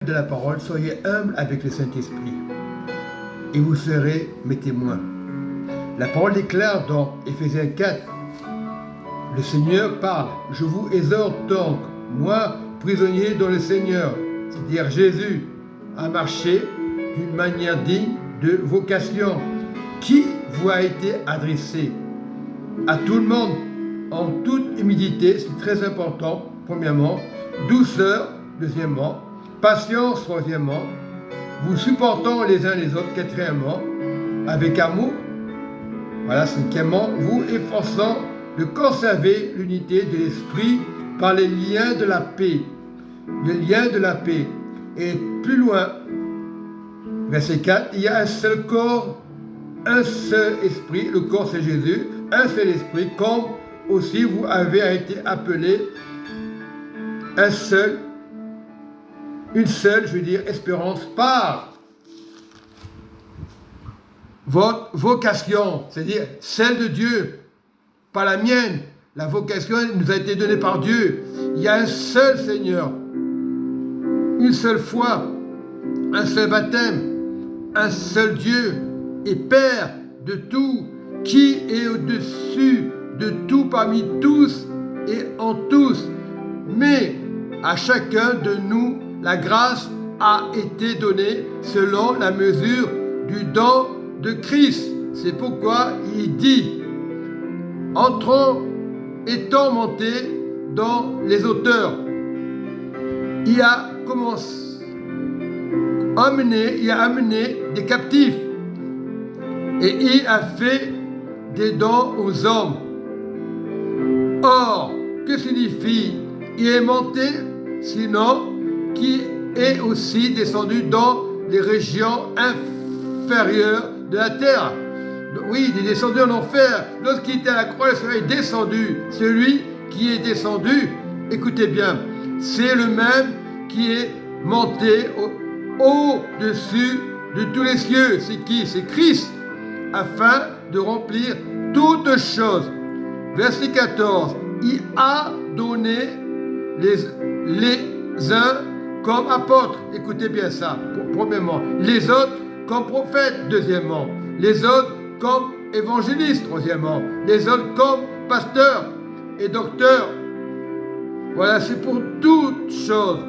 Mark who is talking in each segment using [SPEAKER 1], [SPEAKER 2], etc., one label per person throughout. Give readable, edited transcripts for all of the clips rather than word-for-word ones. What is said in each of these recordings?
[SPEAKER 1] de la parole, soyez humbles avec le Saint-Esprit, et vous serez mes témoins. La parole déclare dans Éphésiens 4, le Seigneur parle, je vous exhorte donc, moi, prisonnier dans le Seigneur, c'est-à-dire Jésus, à marcher d'une manière digne de vocation, qui vous a été adressé à tout le monde, en toute humilité, c'est très important, premièrement, douceur, deuxièmement, patience, troisièmement, vous supportant les uns les autres, quatrièmement, avec amour, voilà, cinquièmement, vous efforçant de conserver l'unité de l'esprit par les liens de la paix. Les liens de la paix. Et plus loin, verset 4, il y a un seul corps, un seul esprit, le corps c'est Jésus, un seul esprit, comme aussi vous avez été appelés, une seule, je veux dire, espérance par votre vocation, c'est-à-dire celle de Dieu, pas la mienne. La vocation nous a été donnée par Dieu. Il y a un seul Seigneur, une seule foi, un seul baptême, un seul Dieu et Père de tout, qui est au-dessus de tout parmi tous et en tous. Mais à chacun de nous, la grâce a été donnée selon la mesure du don de Christ. C'est pourquoi il dit, entrons, étant montés dans les hauteurs. Il a amené des captifs et il a fait des dons aux hommes. Or, que signifie il est monté, sinon qui est aussi descendu dans les régions inférieures de la terre. Oui, il est descendu en enfer. Lorsqu'il était à la croix, le Seigneur est descendu. Celui qui est descendu, écoutez bien, c'est le même qui est monté au-dessus de tous les cieux. C'est qui? C'est Christ, afin de remplir toutes choses. Verset 14, il a donné les uns comme apôtres, écoutez bien ça, premièrement, les autres comme prophètes, deuxièmement, les autres comme évangélistes, troisièmement, les autres comme pasteurs et docteurs. Voilà, c'est pour toutes choses.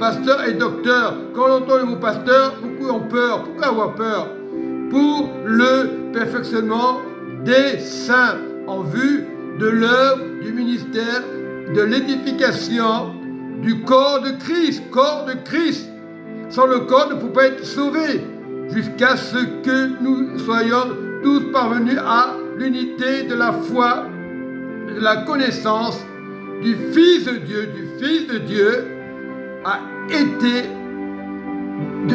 [SPEAKER 1] Pasteur et docteur. Quand on entend le mot pasteur, beaucoup ont peur. Pourquoi avoir peur? Pour le perfectionnement des saints en vue de l'œuvre du ministère de l'édification du corps de Christ. Corps de Christ. Sans le corps, ne peut pas être sauvé. Jusqu'à ce que nous soyons tous parvenus à l'unité de la foi, de la connaissance du Fils de Dieu. Du Fils de Dieu a été,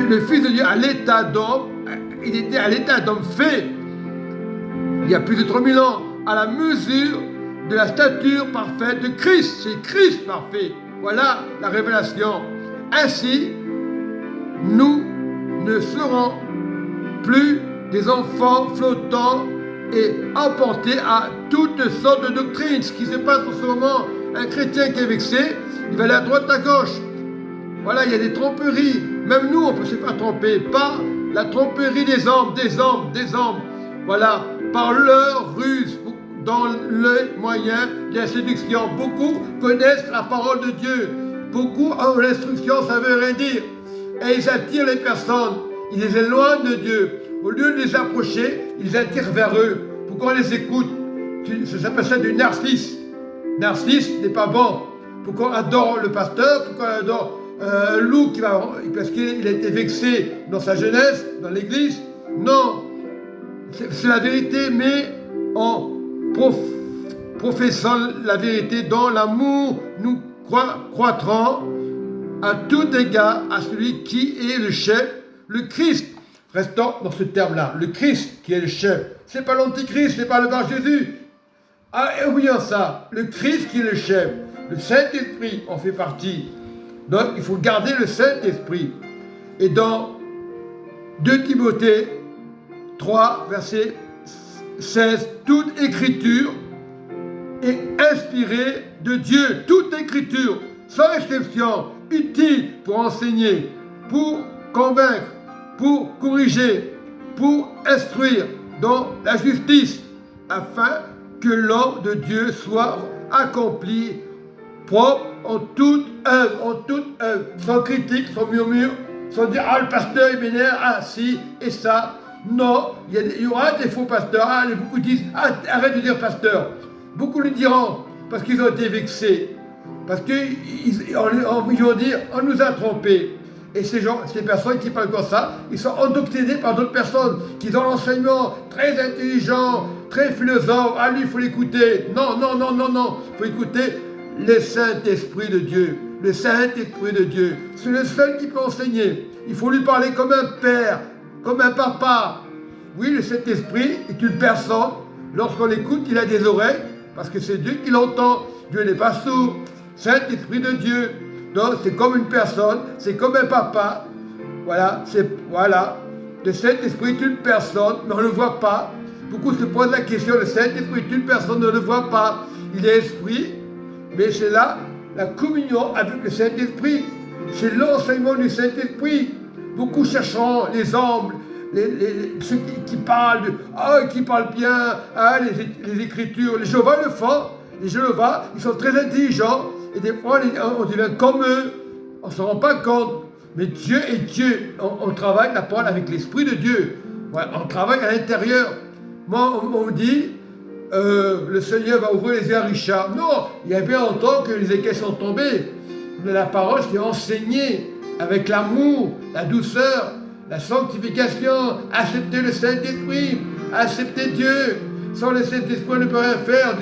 [SPEAKER 1] le Fils de Dieu à l'état d'homme, il était à l'état d'homme fait, il y a plus de 3000 ans, à la mesure de la stature parfaite de Christ. C'est Christ parfait. Voilà la révélation. Ainsi, nous ne serons plus des enfants flottants et emportés à toutes sortes de doctrines. Ce qui se passe en ce moment, un chrétien qui est vexé, il va aller à droite, à gauche. Voilà, il y a des tromperies. Même nous, on peut se faire tromper par la tromperie des hommes. Voilà, par leur ruse, dans les moyens de la séduction. Beaucoup connaissent la parole de Dieu. Beaucoup ont l'instruction, ça veut rien dire. Et ils attirent les personnes. Ils les éloignent de Dieu. Au lieu de les approcher, ils attirent vers eux. Pourquoi on les écoute? Ça s'appelle ça du narcisse. Narcisse n'est pas bon. Pourquoi on adore le pasteur? Pourquoi on adore un loup qui va, parce qu'il a été vexé dans sa jeunesse, dans l'église? Non. C'est la vérité, mais en professant la vérité dans l'amour, nous croîtrons à tout égard à celui qui est le chef, le Christ. Restons dans ce terme-là, le Christ qui est le chef. Ce n'est pas l'Antichrist, ce n'est pas le Bar Jésus. Ah, et oublions ça, le Christ qui est le chef, le Saint-Esprit en fait partie. Donc il faut garder le Saint-Esprit. Et dans 2 Timothée 3, verset 16, toute écriture est inspirée de Dieu. Toute écriture, sans exception, utile pour enseigner, pour convaincre, pour corriger, pour instruire dans la justice, afin que l'homme de Dieu soit accompli, propre en toute œuvre, sans critique, sans murmure, sans dire ah le pasteur il m'énerve, ah si et ça. Non, il y aura des faux pasteurs. Ah, beaucoup disent arrête de dire pasteur. Beaucoup le diront parce qu'ils ont été vexés, parce qu'ils vont dire on nous a trompés. Et ces personnes qui parlent comme ça, ils sont endoctrinés par d'autres personnes qui ont l'enseignement très intelligent, très philosophe. Ah lui il faut l'écouter. Non, il faut écouter le Saint-Esprit de Dieu. Le Saint-Esprit de Dieu, c'est le seul qui peut enseigner. Il faut lui parler comme un père, comme un papa. Oui, le Saint-Esprit est une personne. Lorsqu'on l'écoute, il a des oreilles, parce que c'est Dieu qui l'entend. Dieu n'est pas sourd. Saint-Esprit de Dieu. Donc, c'est comme une personne, c'est comme un papa. Voilà. Le Saint-Esprit est une personne, mais on ne le voit pas. Beaucoup se posent la question, le Saint-Esprit est une personne, on ne le voit pas. Il est esprit, mais c'est là la communion avec le Saint-Esprit. C'est l'enseignement du Saint-Esprit. Beaucoup chercheront les hommes, ceux qui parlent, qui parlent bien, les Écritures. Les Jéhovah le font. Les Jéhovah, ils sont très intelligents. Et des fois, on devient comme eux. On ne se rend pas compte. Mais Dieu est Dieu. On travaille la parole avec l'Esprit de Dieu. Ouais, on travaille à l'intérieur. Moi, on me dit, le Seigneur va ouvrir les yeux à Richard. Non, il y a bien longtemps que les écailles sont tombées. Mais la parole qui est enseignée avec l'amour, la douceur, la sanctification, accepter le Saint-Esprit, accepter Dieu. Sans le Saint-Esprit, on ne peut rien faire.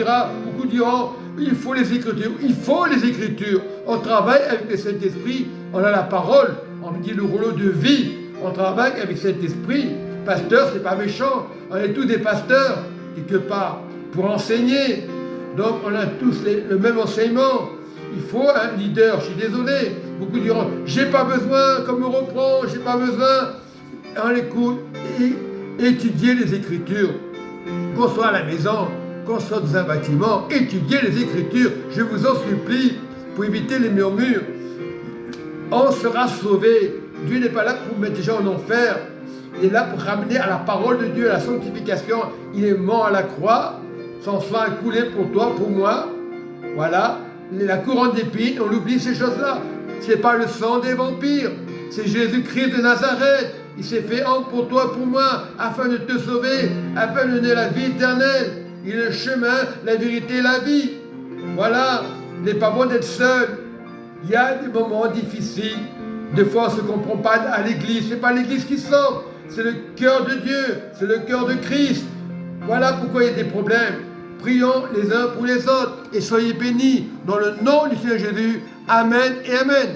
[SPEAKER 1] Beaucoup diront, il faut les Écritures. Il faut les Écritures. On travaille avec le Saint-Esprit. On a la parole. On dit le rouleau de vie. On travaille avec le Saint-Esprit. Pasteur, c'est pas méchant. On est tous des pasteurs, quelque part, pour enseigner. Donc, on a tous le même enseignement. Il faut un leader. Je suis désolé. Beaucoup diront, j'ai pas besoin, comme me reprend, j'ai pas besoin. On écoute et étudier les Écritures. Qu'on soit à la maison, qu'on soit dans un bâtiment, étudiez les Écritures, je vous en supplie, pour éviter les murmures. On sera sauvé. Dieu n'est pas là pour mettre les gens en enfer. Il est là pour ramener à la parole de Dieu, à la sanctification. Il est mort à la croix, son sang a coulé pour toi, pour moi. Voilà. La couronne d'épines, on oublie ces choses-là. Ce n'est pas le sang des vampires, c'est Jésus-Christ de Nazareth. Il s'est fait homme pour toi, pour moi, afin de te sauver, afin de donner la vie éternelle. Il est le chemin, la vérité et la vie. Voilà, il n'est pas bon d'être seul. Il y a des moments difficiles. Des fois, on ne se comprend pas à l'église. Ce n'est pas l'église qui sauve, c'est le cœur de Dieu, c'est le cœur de Christ. Voilà pourquoi il y a des problèmes. Prions les uns pour les autres et soyez bénis dans le nom du Seigneur Jésus. Amen et Amen.